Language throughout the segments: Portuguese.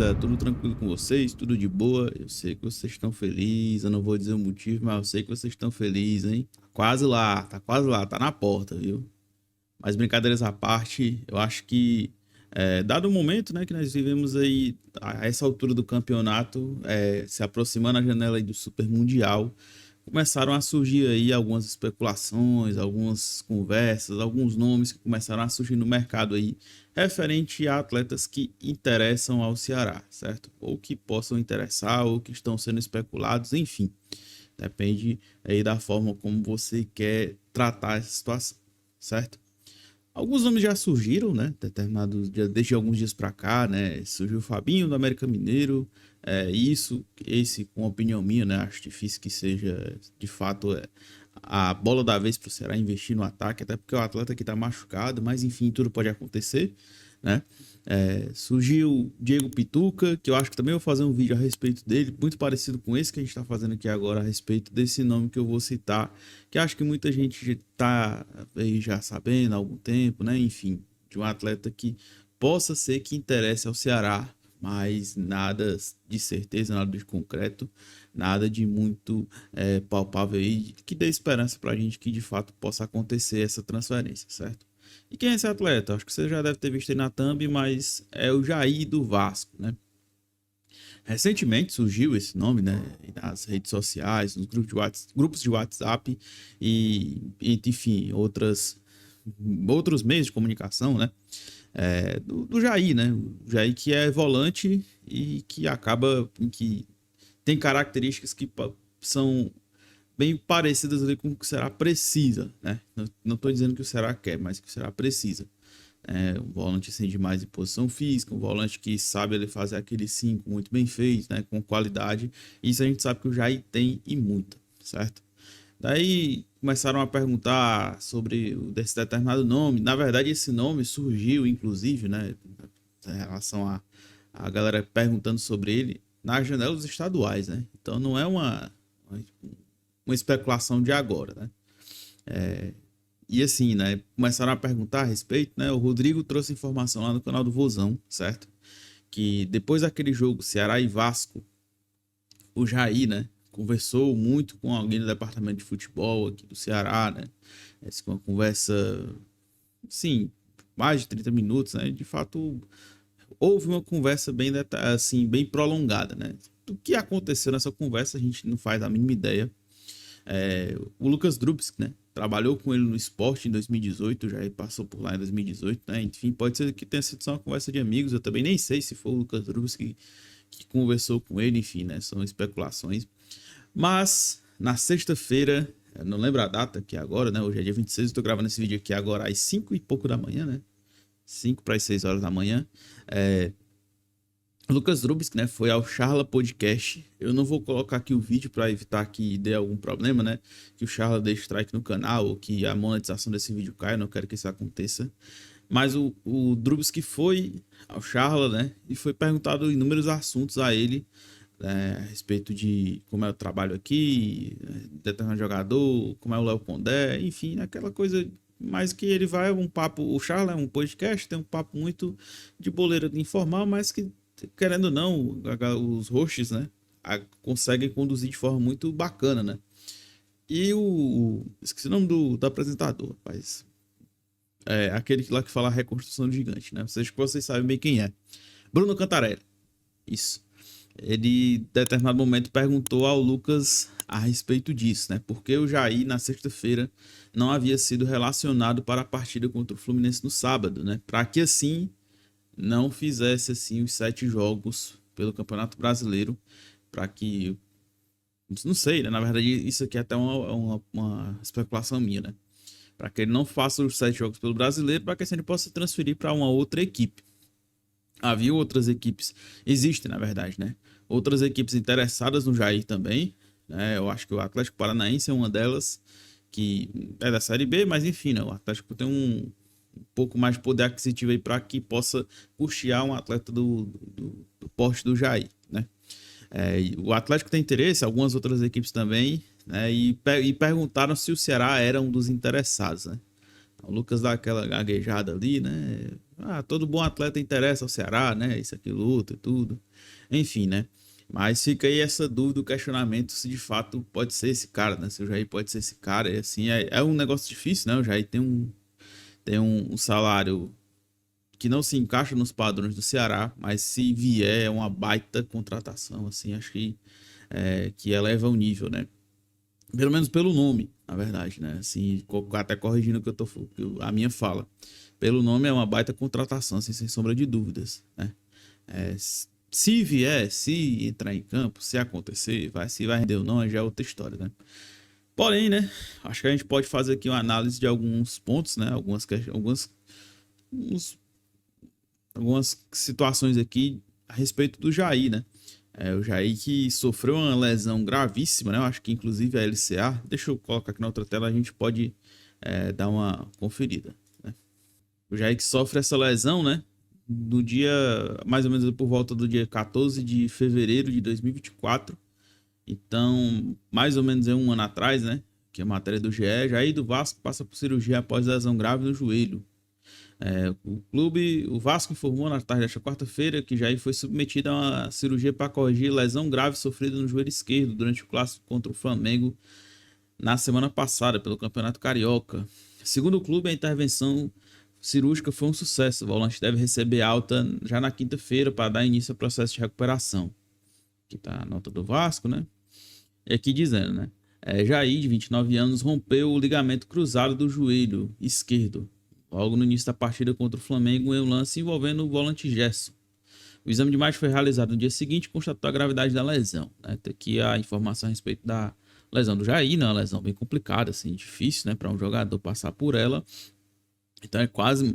beleza? Tudo tranquilo com vocês? Tudo de boa? Eu sei que vocês estão felizes, eu não vou dizer o motivo, mas eu sei que vocês estão felizes, hein? Quase lá, tá na porta, viu? Mas brincadeiras à parte, eu acho que, dado o momento, né, que nós vivemos aí, a essa altura do campeonato, se aproximando a janela aí do Super Mundial, começaram a surgir aí algumas especulações, algumas conversas, alguns nomes que começaram a surgir no mercado aí, referente a atletas que interessam ao Ceará, certo? Ou que possam interessar, ou que estão sendo especulados, enfim. Depende aí da forma como você quer tratar essa situação, certo? Alguns nomes já surgiram, né? Determinados dias, desde alguns dias para cá, né? Surgiu o Fabinho do América Mineiro. Esse, com opinião minha, né? Acho difícil que seja de fato a bola da vez para o Ceará investir no ataque, até porque o atleta que está machucado, mas enfim, tudo pode acontecer, né? Surgiu Diego Pituca, que eu acho que também vou fazer um vídeo a respeito dele, muito parecido com esse que a gente está fazendo aqui agora, a respeito desse nome que eu vou citar, que acho que muita gente está aí já sabendo há algum tempo, né? Enfim, de um atleta que possa ser que interesse ao Ceará, mas nada de certeza, nada de concreto, nada de muito palpável aí, que dê esperança para a gente que de fato possa acontecer essa transferência, certo? E quem é esse atleta? Acho que você já deve ter visto aí na thumb, mas é o Jair do Vasco, né? Recentemente surgiu esse nome, né, nas redes sociais, nos grupos de WhatsApp enfim, outros meios de comunicação, né? Do Jair, né? O Jair que é volante e que acaba que tem características que são bem parecidas ali com o que o Ceará precisa, né? Não estou dizendo que o Ceará quer, mas que o Ceará precisa. Um volante assim, de mais em posição física, um volante que sabe ele fazer aquele 5 muito bem feito, né? Com qualidade. Isso a gente sabe que o Jair tem e muita, certo? Daí começaram a perguntar sobre desse determinado nome. Na verdade, esse nome surgiu, inclusive, né? Em relação a galera perguntando sobre ele nas janelas estaduais, né? Então não é uma especulação de agora, né? E assim, né? Começaram a perguntar a respeito, né? O Rodrigo trouxe informação lá no canal do Vozão, certo? Que depois daquele jogo Ceará e Vasco, o Jair, né? Conversou muito com alguém do departamento de futebol aqui do Ceará, né? Essa foi uma conversa, sim, mais de 30 minutos, né? De fato, houve uma conversa bem, assim, bem prolongada, né? O que aconteceu nessa conversa a gente não faz a mínima ideia. O Lucas Drubsky, né? Trabalhou com ele no esporte em 2018, já passou por lá em 2018, né? Enfim, pode ser que tenha sido só uma conversa de amigos, eu também nem sei se foi o Lucas Drubsky que conversou com ele, enfim, né? São especulações. Mas, na sexta-feira, eu não lembro a data, que é agora, né? Hoje é dia 26, eu tô gravando esse vídeo aqui agora às 5 e pouco da manhã, né? 5 para as 6 horas da manhã. Lucas Drubsky, né, foi ao Charla Podcast. Eu não vou colocar aqui o vídeo para evitar que dê algum problema, né? Que o Charla dê strike no canal ou que a monetização desse vídeo caia. Eu não quero que isso aconteça. Mas o Drubsky foi ao Charla, né? E foi perguntado inúmeros assuntos a ele, né, a respeito de como é o trabalho aqui, determinado jogador, como é o Léo Condé, enfim, aquela coisa. Mas que ele vai um papo. O Charla é um podcast, tem um papo muito de boleira de informal, mas que querendo ou não, os hosts, né, conseguem conduzir de forma muito bacana, né? E esqueci o nome do apresentador, rapaz. Aquele lá que fala a reconstrução do gigante, né? Vocês sabem bem quem é. Bruno Cantarelli. Isso. Ele, em determinado momento, perguntou ao Lucas a respeito disso, né? Porque o Jair, na sexta-feira, não havia sido relacionado para a partida contra o Fluminense no sábado, né? Para que assim não fizesse assim os 7 jogos pelo Campeonato Brasileiro, para que, não sei, né? Na verdade isso aqui é até uma especulação minha, né? Para que ele não faça os 7 jogos pelo Brasileiro, para que assim ele possa transferir para uma outra equipe. Havia outras equipes, existem na verdade, né? Outras equipes interessadas no Jair também, né? Eu acho que o Atlético Paranaense é uma delas, que é da Série B, mas enfim, né? O Atlético tem um pouco mais de poder aquisitivo aí para que possa custear um atleta do porte do Jair, né? O Atlético tem interesse, algumas outras equipes também, né? E perguntaram se o Ceará era um dos interessados, né? O Lucas dá aquela gaguejada ali, né? Ah, todo bom atleta interessa ao Ceará, né? Isso, aquilo, outro e tudo. Enfim, né? Mas fica aí essa dúvida, o questionamento se de fato pode ser esse cara, né? Se o Jair pode ser esse cara. E assim, é um negócio difícil, né? O Jair tem um salário que não se encaixa nos padrões do Ceará, mas se vier é uma baita contratação, assim, acho que eleva o nível, né? Pelo menos pelo nome, na verdade, né? Assim, até corrigindo o que a minha fala. Pelo nome é uma baita contratação, assim, sem sombra de dúvidas, né? Se vier, se entrar em campo, se acontecer, se vai render ou não, já é outra história, né? Porém, né? Acho que a gente pode fazer aqui uma análise de alguns pontos, né? Uns- algumas situações aqui a respeito do Jair, né? O Jair que sofreu uma lesão gravíssima, né? Eu acho que inclusive a LCA. Deixa eu colocar aqui na outra tela, a gente pode dar uma conferida, né? O Jair que sofre essa lesão, né? No dia, mais ou menos por volta do dia 14 de fevereiro de 2024. Então, mais ou menos um ano atrás, né? Que é a matéria do GE. Jair do Vasco passa por cirurgia após lesão grave no joelho. O Vasco informou na tarde desta quarta-feira que Jair foi submetido a uma cirurgia para corrigir lesão grave sofrida no joelho esquerdo durante o clássico contra o Flamengo na semana passada pelo Campeonato Carioca. Segundo o clube, a intervenção cirúrgica foi um sucesso. O volante deve receber alta já na quinta-feira para dar início ao processo de recuperação. Aqui está a nota do Vasco, né? E aqui dizendo, né? Jair, de 29 anos, rompeu o ligamento cruzado do joelho esquerdo logo no início da partida contra o Flamengo em um lance envolvendo o volante Gerson. O exame de imagem foi realizado no dia seguinte e constatou a gravidade da lesão, né? Tem aqui a informação a respeito da lesão do Jair, né? Uma lesão bem complicada, assim, difícil, né? Para um jogador passar por ela. Então é quase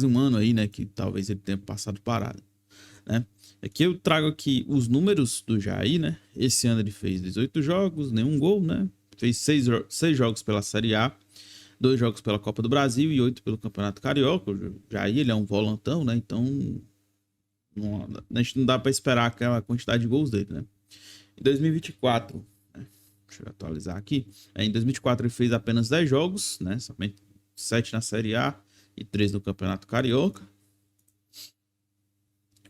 um ano aí, né? Que talvez ele tenha passado parado, né? Aqui eu trago aqui os números do Jair, né? Esse ano ele fez 18 jogos, nenhum gol, né? Fez 6 jogos pela Série A, 2 jogos pela Copa do Brasil e 8 pelo Campeonato Carioca. O Jair, ele é um volantão, né? Então a gente não dá para esperar aquela quantidade de gols dele, né? Em 2024, né? Deixa eu atualizar aqui. Em 2024 ele fez apenas 10 jogos, né? Somente 7 na Série A e 3 no Campeonato Carioca.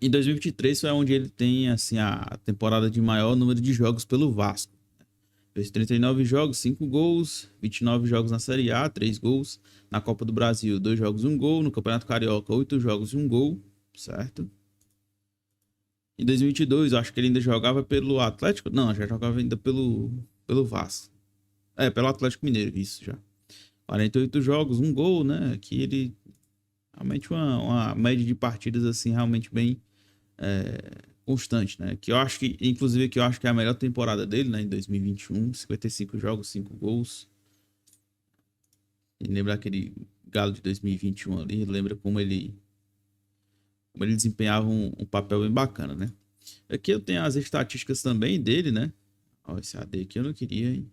Em 2023 foi onde ele tem assim a temporada de maior número de jogos pelo Vasco. Fez 39 jogos, 5 gols, 29 jogos na Série A, 3 gols. Na Copa do Brasil, 2 jogos, 1 gol. No Campeonato Carioca, 8 jogos e 1 gol, certo? Em 2022, eu acho que ele ainda jogava pelo Atlético. Não, já jogava ainda pelo Vasco. Pelo Atlético Mineiro, isso já. 48 jogos, 1 gol, né? Aqui ele realmente uma média de partidas assim realmente bem constante, né? Que eu acho que, inclusive, que eu acho que é a melhor temporada dele, né? Em 2021, 55 jogos, 5 gols. E lembra aquele Galo de 2021 ali, lembra como ele desempenhava um papel bem bacana, né? Aqui eu tenho as estatísticas também dele, né? Ó, esse AD aqui eu não queria, hein?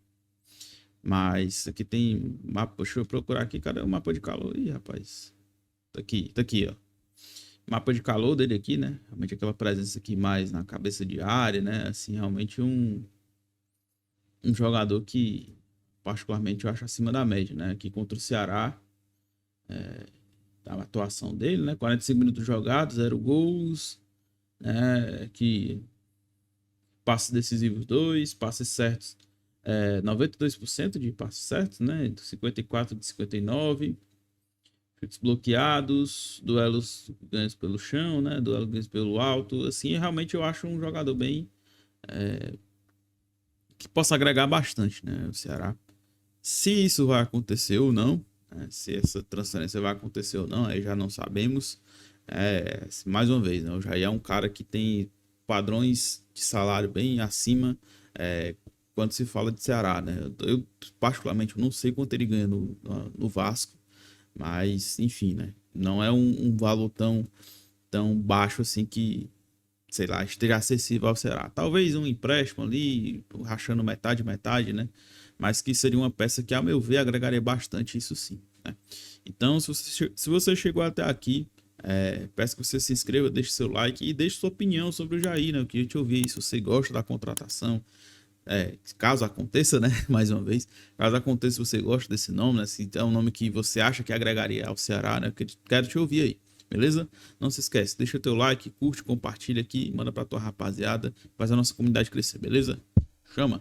Mas aqui tem mapa, deixa eu procurar aqui, cadê o mapa de calor? Ih, rapaz. Tá aqui, ó. Mapa de calor dele aqui, né? Realmente aquela presença aqui mais na cabeça de área, né? Assim, realmente um jogador que particularmente eu acho acima da média, né? Aqui contra o Ceará, a atuação dele, né? 45 minutos jogados, 0 gols, né? Que passes decisivos 2, passes certos 92% de passes certos, né? 54 de 59, chutes bloqueados, duelos ganhos pelo chão, né? Duelos ganhos pelo alto. Assim, realmente eu acho um jogador bem que possa agregar bastante, né? O Ceará. Se isso vai acontecer ou não, né? Se essa transferência vai acontecer ou não, aí já não sabemos. Mais uma vez, né? O Jair é um cara que tem padrões de salário bem acima quando se fala de Ceará, né? Eu particularmente não sei quanto ele ganha no Vasco, mas enfim, né? Não é um valor tão baixo assim que, sei lá, esteja acessível ao Ceará. Talvez um empréstimo ali, rachando metade, metade, né? Mas que seria uma peça que, ao meu ver, agregaria bastante, isso sim, né? Então, se você chegou até aqui, peço que você se inscreva, deixe seu like e deixe sua opinião sobre o Jair, né? Eu queria te ouvir se você gosta da contratação, caso aconteça, né? Mais uma vez, caso aconteça, você gosta desse nome, né? Se é um nome que você acha que agregaria ao Ceará, né? Quero te ouvir aí, beleza? Não se esquece, deixa o teu like, curte, compartilha aqui, manda pra tua rapaziada, faz a nossa comunidade crescer, beleza? Chama!